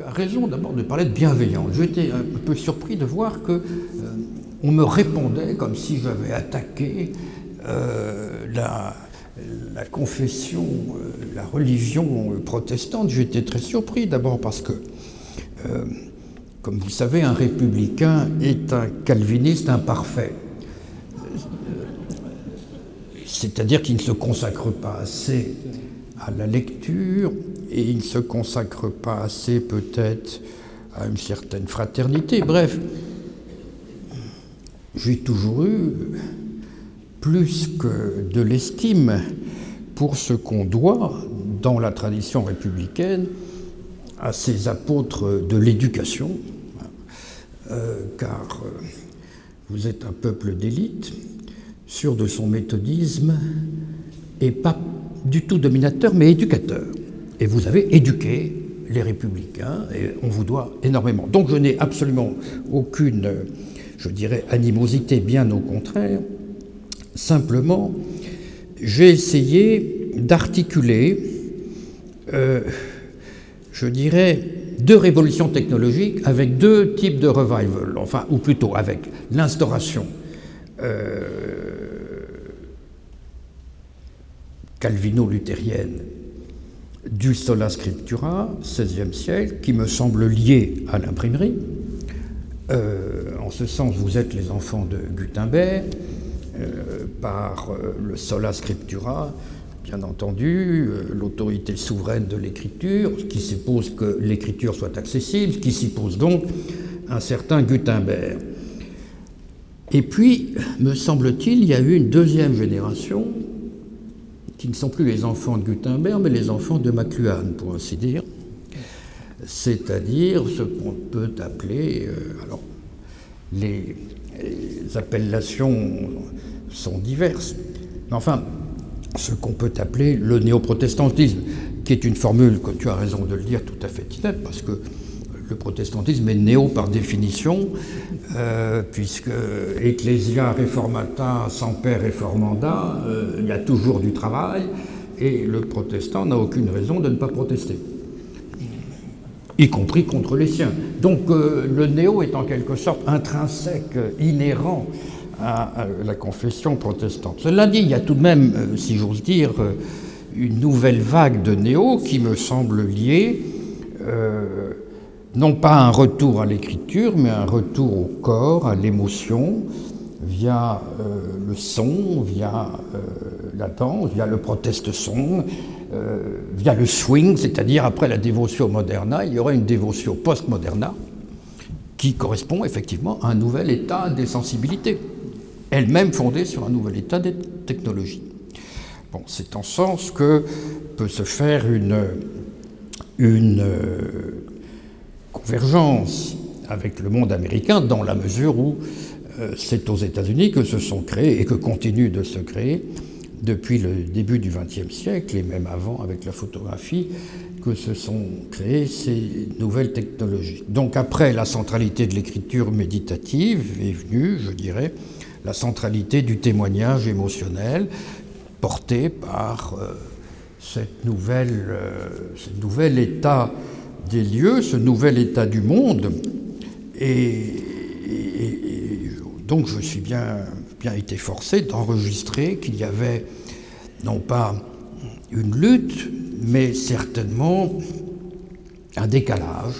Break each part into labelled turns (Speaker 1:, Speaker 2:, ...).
Speaker 1: tu as raison d'abord de parler de bienveillance. J'étais un peu surpris de voir que on me répondait comme si j'avais attaqué la confession, la religion protestante. J'étais très surpris d'abord parce que, comme vous savez, un républicain est un calviniste imparfait. C'est-à-dire qu'il ne se consacre pas assez à la lecture et il ne se consacre pas assez peut-être à une certaine fraternité. Bref, j'ai toujours eu plus que de l'estime pour ce qu'on doit, dans la tradition républicaine, à ces apôtres de l'éducation, car vous êtes un peuple d'élite, sûr de son méthodisme, et pas du tout dominateur, mais éducateur. Et vous avez éduqué les républicains, et on vous doit énormément. Donc je n'ai absolument aucune, je dirais, animosité, bien au contraire. Simplement, j'ai essayé d'articuler, je dirais, deux révolutions technologiques avec deux types de revival, enfin, ou plutôt avec l'instauration calvino-luthérienne du sola scriptura, XVIe siècle, qui me semble lié à l'imprimerie. En ce sens, vous êtes les enfants de Gutenberg, par le sola scriptura, bien entendu, l'autorité souveraine de l'écriture, ce qui suppose que l'écriture soit accessible, ce qui suppose donc un certain Gutenberg. Et puis, me semble-t-il, il y a eu une deuxième génération qui ne sont plus les enfants de Gutenberg, mais les enfants de McLuhan, pour ainsi dire. C'est-à-dire ce qu'on peut appeler... alors, les appellations sont diverses, mais enfin, ce qu'on peut appeler le néo-protestantisme, qui est une formule, que tu as raison de le dire, tout à fait inepte, parce que le protestantisme est néo par définition, puisque Ecclesia reformata semper reformanda, il y a toujours du travail, et le protestant n'a aucune raison de ne pas protester, y compris contre les siens. Donc le néo est en quelque sorte intrinsèque, inhérent à la confession protestante. Cela dit, il y a tout de même, si j'ose dire, une nouvelle vague de néo qui me semble liée, non pas un retour à l'écriture, mais un retour au corps, à l'émotion, via le son, via la danse, via le proteste-son, via le swing, c'est-à-dire après la dévotio moderna, il y aura une dévotio post-moderna qui correspond effectivement à un nouvel état des sensibilités, elle-même fondée sur un nouvel état des technologies. Bon, c'est en ce sens que peut se faire une convergence avec le monde américain, dans la mesure où c'est aux États-Unis que se sont créés et que continuent de se créer depuis le début du XXe siècle, et même avant avec la photographie, que se sont créées ces nouvelles technologies. Donc après la centralité de l'écriture méditative est venue, je dirais, la centralité du témoignage émotionnel porté par ce nouvel état des lieux, ce nouvel état du monde. Et donc je suis bien été forcé d'enregistrer qu'il y avait non pas une lutte, mais certainement un décalage.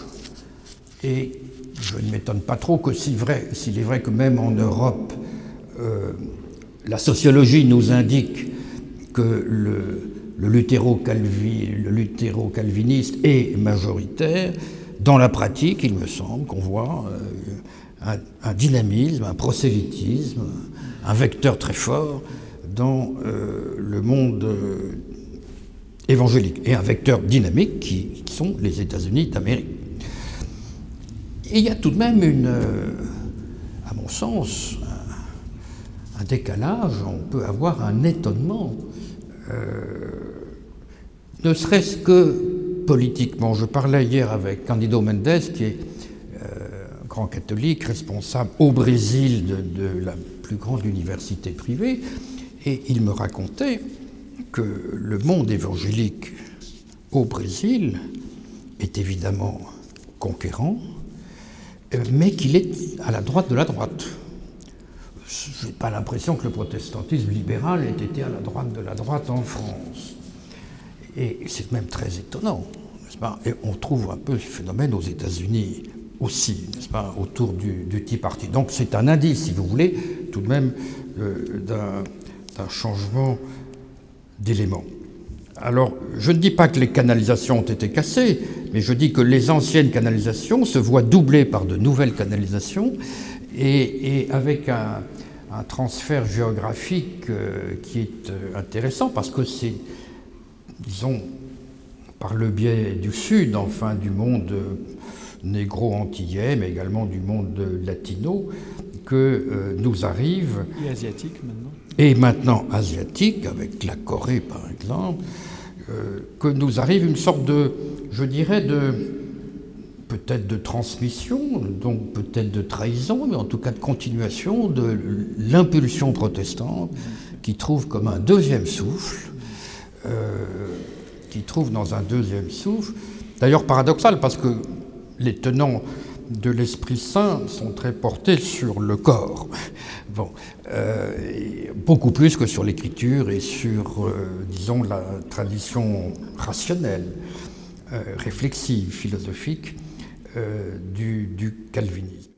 Speaker 1: Et je ne m'étonne pas trop que s'il est vrai que même en Europe, la sociologie nous indique que le luthéro-calviniste est majoritaire, dans la pratique, il me semble qu'on voit un dynamisme, un prosélytisme, un vecteur très fort dans le monde évangélique, et un vecteur dynamique qui sont les États-Unis d'Amérique. Et il y a tout de même à mon sens, un décalage, on peut avoir un étonnement, ne serait-ce que politiquement. Je parlais hier avec Cândido Mendes, qui est grand catholique, responsable au Brésil de la plus grande université privée, et il me racontait que le monde évangélique au Brésil est évidemment conquérant, mais qu'il est à la droite de la droite. Je n'ai pas l'impression que le protestantisme libéral ait été à la droite de la droite en France. Et c'est même très étonnant, n'est-ce pas? Et on trouve un peu ce phénomène aux États-Unis aussi, n'est-ce pas, autour du Tea Party. Donc c'est un indice, si vous voulez, tout de même d'un changement d'éléments. Alors, je ne dis pas que les canalisations ont été cassées, mais je dis que les anciennes canalisations se voient doublées par de nouvelles canalisations, et avec un transfert géographique qui est intéressant, parce que c'est, disons, par le biais du Sud, enfin du monde négro-antillais, mais également du monde latino, que nous arrive...
Speaker 2: Et asiatique maintenant.
Speaker 1: Et maintenant asiatique, avec la Corée par exemple, que nous arrive une sorte de, je dirais, peut-être de transmission, donc peut-être de trahison, mais en tout cas de continuation de l'impulsion protestante qui trouve comme un deuxième souffle, qui trouve dans un deuxième souffle, d'ailleurs paradoxal parce que les tenants de l'Esprit Saint sont très portés sur le corps, bon, beaucoup plus que sur l'écriture et sur, disons, la tradition rationnelle, réflexive, philosophique du calvinisme.